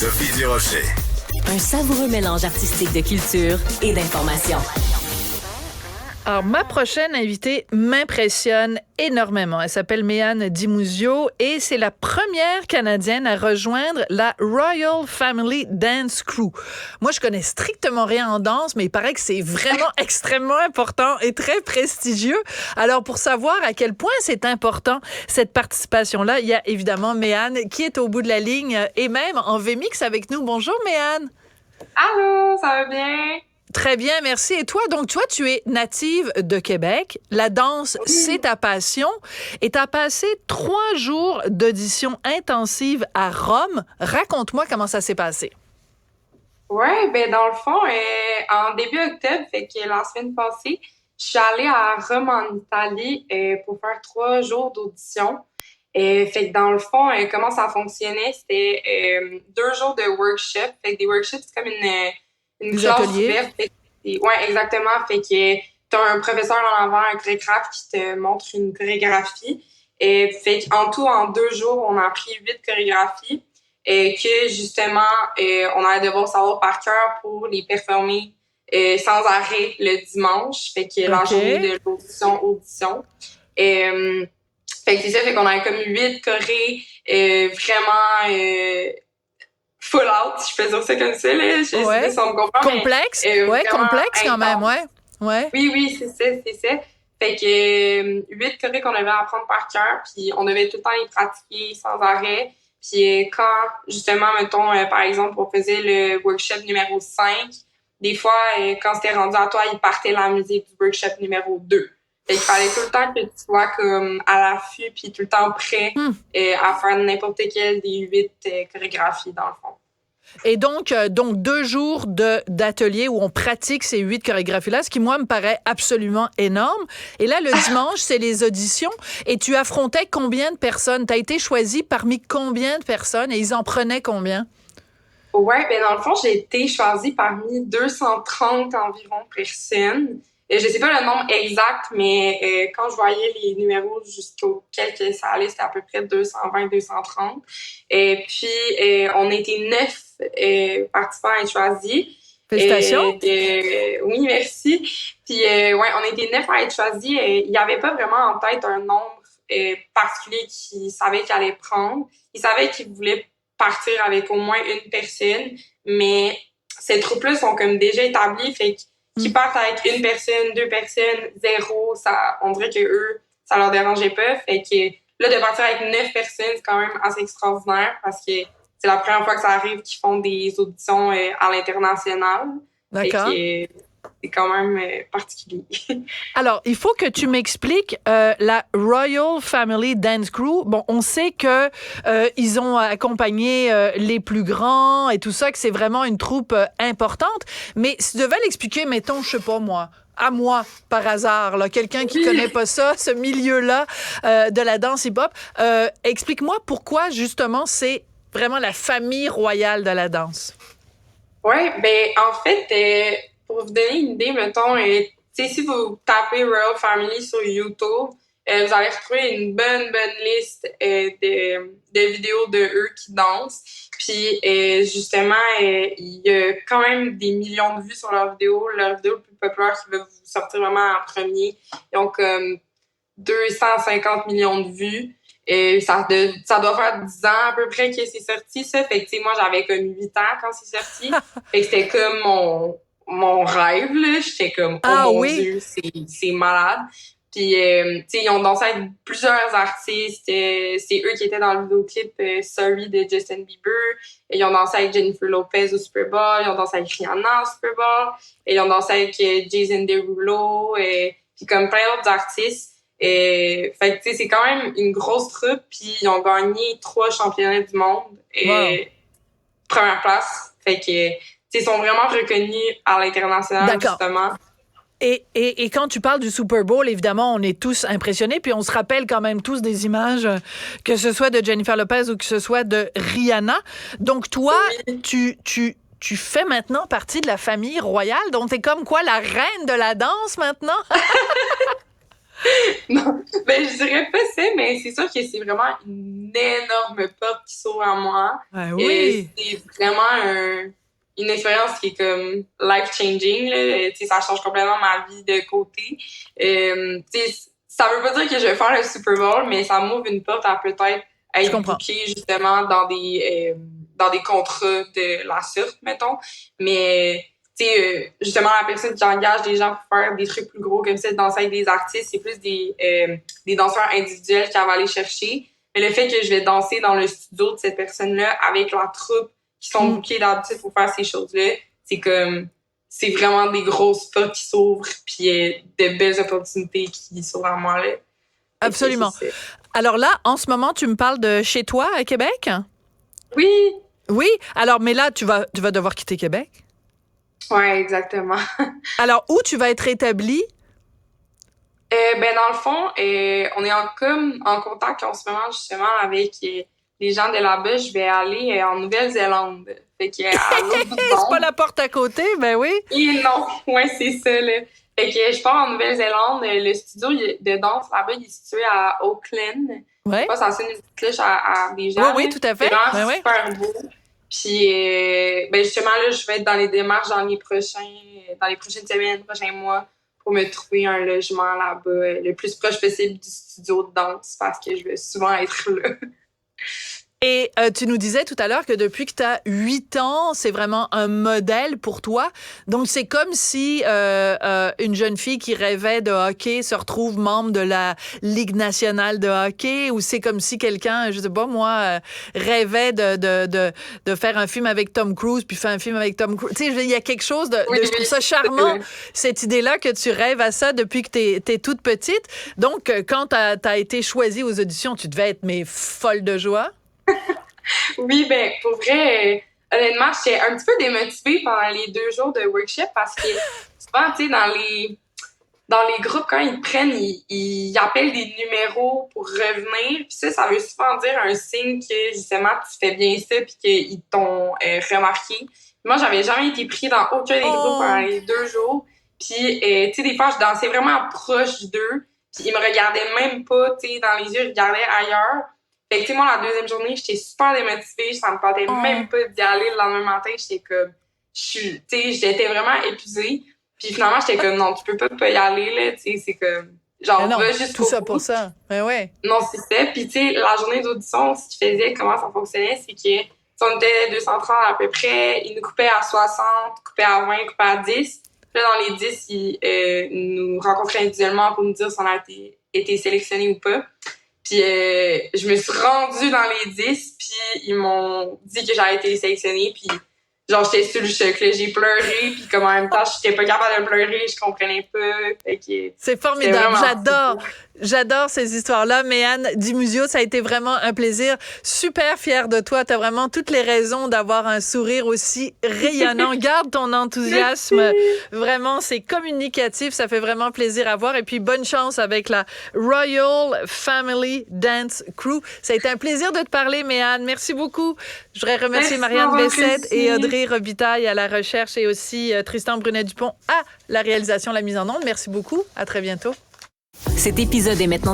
Sophie Durocher. Un savoureux mélange artistique de culture et d'information. Alors, ma prochaine invitée m'impressionne énormément. Elle s'appelle Méane Dimuzio et c'est la première Canadienne à rejoindre la Royal Family Dance Crew. Moi, je connais strictement rien en danse, mais il paraît que c'est vraiment extrêmement important et très prestigieux. Alors, pour savoir à quel point c'est important, cette participation-là, il y a évidemment Méane qui est au bout de la ligne et même en VMix avec nous. Bonjour, Méane. Allô, ça va bien? Très bien, merci. Et toi, donc, toi, tu es native de Québec. La danse, c'est ta passion. Et tu as passé 3 jours d'audition intensive à Rome. Raconte-moi comment ça s'est passé. Ouais, ben dans le fond, en début octobre, fait que la semaine passée, je suis allée à Rome en Italie pour faire 3 jours d'audition. Fait que dans le fond, comment ça fonctionnait, c'était 2 jours de workshop. Fait que des workshops, c'est comme une classe ouverte. Ouais, exactement. Fait que t'as un professeur en avant, un chorégraphe qui te montre une chorégraphie. Fait qu'en tout, en 2 jours, on a appris 8 chorégraphies que justement, on allait devoir savoir par cœur pour les performer sans arrêt le dimanche. Fait que la journée de l'audition. Fait que c'est ça, fait qu'on avait comme 8 chorés vraiment full out, si je peux dire ça comme ça, là. Je sais pas si on me comprend. Complexe. Ouais, complexe quand même, ouais. Oui, c'est ça. Fait que 8 chorés qu'on avait à apprendre par cœur, puis on devait tout le temps les pratiquer sans arrêt. Puis quand, justement, mettons, par exemple, on faisait le workshop numéro 5, des fois, quand c'était rendu à toi, il partait la musique du workshop numéro 2. Fait qu'il fallait tout le temps que tu sois comme à l'affût puis tout le temps prêt à faire n'importe quelle des 8 chorégraphies, dans le fond. Et donc 2 jours d'atelier où on pratique ces 8 chorégraphies-là, ce qui, moi, me paraît absolument énorme. Et là, le dimanche, c'est les auditions. Et tu affrontais combien de personnes? Tu as été choisie parmi combien de personnes? Et ils en prenaient combien? Ouais, ben dans le fond, j'ai été choisie parmi 230 environ personnes. Je sais pas le nombre exact, mais quand je voyais les numéros jusqu'auquel ça allait, c'était à peu près 220-230. Et puis, on était 9 participants à être choisis. Félicitations! Oui, merci. Puis, ouais, on était 9 à être choisis. Il n'y avait pas vraiment en tête un nombre particulier qu'ils savaient qu'ils allaient prendre. Ils savaient qu'ils voulaient partir avec au moins une personne, mais ces troupes-là sont comme déjà établies, fait qui partent avec une personne, 2 personnes, 0, ça, on dirait que eux, ça leur dérangeait pas. Fait que là, de partir avec 9 personnes, c'est quand même assez extraordinaire parce que c'est la première fois que ça arrive qu'ils font des auditions à l'international. D'accord. Fait que c'est quand même particulier. Alors, il faut que tu m'expliques la Royal Family Dance Crew. Bon, on sait que ils ont accompagné les plus grands et tout ça, que c'est vraiment une troupe importante. Mais si tu devais l'expliquer, mettons, je sais pas moi, à moi, par hasard, là, quelqu'un qui connaît pas ça, ce milieu-là de la danse hip-hop, explique-moi pourquoi, justement, c'est vraiment la famille royale de la danse. Ouais, ben en fait, pour vous donner une idée, mettons, si vous tapez Royal Family sur YouTube, vous allez retrouver une bonne liste de vidéos de eux qui dansent. Puis justement, il y a quand même des millions de vues sur leurs vidéos. Leurs vidéos les plus populaires qui veulent vous sortir vraiment en premier, ils ont comme 250 millions de vues. Ça doit faire 10 ans à peu près que c'est sorti, ça. Fait que, moi, j'avais comme 8 ans quand c'est sorti. Fait que c'était comme mon rêve, là. J'étais comme, mon Dieu, c'est malade. Puis, ils ont dansé avec plusieurs artistes. C'est eux qui étaient dans le vidéoclip Sorry de Justin Bieber. Et ils ont dansé avec Jennifer Lopez au Super Bowl. Ils ont dansé avec Rihanna au Super Bowl. Et ils ont dansé avec Jason Derulo. Puis comme plein d'autres artistes. Fait que, c'est quand même une grosse troupe, puis ils ont gagné 3 championnats du monde. Première place. Fait que, ils sont vraiment reconnus à l'international, justement. Et quand tu parles du Super Bowl, évidemment, on est tous impressionnés, puis on se rappelle quand même tous des images, que ce soit de Jennifer Lopez ou que ce soit de Rihanna. Donc, toi, tu fais maintenant partie de la famille royale, donc t'es comme quoi, la reine de la danse maintenant? Non, ben je dirais pas ça, mais c'est sûr que c'est vraiment une énorme porte qui s'ouvre à moi. Ah Et oui. c'est vraiment une expérience qui est comme life-changing, là. Tu sais, ça change complètement ma vie de côté. Tu sais, ça veut pas dire que je vais faire le Super Bowl, mais ça m'ouvre une porte à peut-être Je être comprends. bookée justement dans des contrats de la sorte, mettons. Mais tu sais, justement, la personne qui engage des gens pour faire des trucs plus gros comme ça, danser avec des artistes, c'est plus des danseurs individuels qu'elle va aller chercher. Mais le fait que je vais danser dans le studio de cette personne-là avec la troupe qui sont bookés d'habitude pour faire ces choses-là, c'est vraiment des grosses portes qui s'ouvrent, puis de belles opportunités qui s'ouvrent à moi, là. Absolument. Alors là, en ce moment, tu me parles de chez toi à Québec? Oui! Oui. Alors, mais là, tu vas devoir quitter Québec. Ouais, exactement. Alors, où tu vas être établi? Ben dans le fond, on est en contact en ce moment justement avec les gens de là-bas. Je vais aller en Nouvelle-Zélande. Fait que à l'autre bout du C'est pas monde. la porte à côté, ben oui. Et non, ouais, c'est ça là. Fait que je pars en Nouvelle-Zélande. Le studio de danse là-bas, il est situé à Auckland. Je sais Ouais. pas, ça sonne une petite cloche à des Oui, gens. oui, Là. tout à C'est fait. vraiment Ben oui. super beau. Puis ben justement là, je vais être dans les démarches dans les prochaines semaines, prochains mois, pour me trouver un logement là-bas le plus proche possible du studio de danse parce que je vais souvent être là. Et tu nous disais tout à l'heure que depuis que tu as 8 ans, c'est vraiment un modèle pour toi. Donc, c'est comme si une jeune fille qui rêvait de hockey se retrouve membre de la Ligue nationale de hockey, ou c'est comme si quelqu'un, je sais pas moi, rêvait de faire un film avec Tom Cruise, puis fait un film avec Tom Cruise. Tu sais, il y a quelque chose Oui, je trouve ça charmant, cette idée-là que tu rêves à ça depuis que t'es toute petite. Donc, quand t'as été choisie aux auditions, tu devais être mais folle de joie. Oui, ben pour vrai, honnêtement, j'étais un petit peu démotivée pendant les 2 jours de workshop parce que souvent, tu sais, dans les groupes, quand ils te prennent, ils appellent des numéros pour revenir. Puis ça veut souvent dire un signe que justement tu fais bien ça puis qu'ils t'ont remarqué. Moi, j'avais jamais été pris dans aucun des groupes pendant Oh! les 2 jours. Puis, tu sais, des fois, je dansais vraiment proche d'eux. Puis ils me regardaient même pas, tu sais, dans les yeux, ils regardaient ailleurs. Fait que, tu sais, moi, la deuxième journée, j'étais super démotivée. Ça me tentait Oh! même pas d'y aller le lendemain matin. J'étais comme, tu sais, j'étais vraiment épuisée. Puis finalement, j'étais comme, non, tu peux pas y aller, là. Tu sais, c'est comme, genre, Non, va juste tout ça pour ça. Mais ouais. Non, c'est ça. Puis, tu sais, la journée d'audition, ce qu'ils faisaient, comment ça fonctionnait, c'est que, si on était 230 à peu près, ils nous coupaient à 60, coupaient à 20, coupaient à 10. Puis là, dans les 10, ils nous rencontraient individuellement pour nous dire si on a été sélectionnés ou pas. Puis je me suis rendue dans les 10, puis ils m'ont dit que j'avais été sélectionnée, puis genre j'étais sur le choc, là, j'ai pleuré, puis comme en même temps j'étais pas capable de pleurer, je comprenais pas, fait que C'est formidable. vraiment J'adore ces histoires-là. Méane Dimusio, ça a été vraiment un plaisir. Super fière de toi. Tu as vraiment toutes les raisons d'avoir un sourire aussi rayonnant. Garde ton enthousiasme. Merci. Vraiment, c'est communicatif. Ça fait vraiment plaisir à voir. Et puis, bonne chance avec la Royal Family Dance Crew. Ça a été un plaisir de te parler, Méane. Merci beaucoup. Je voudrais remercier Marianne Bessette et Audrey Robitaille à la recherche et aussi Tristan Brunet-Dupont à la réalisation, la mise en onde. Merci beaucoup. À très bientôt. Cet épisode est maintenant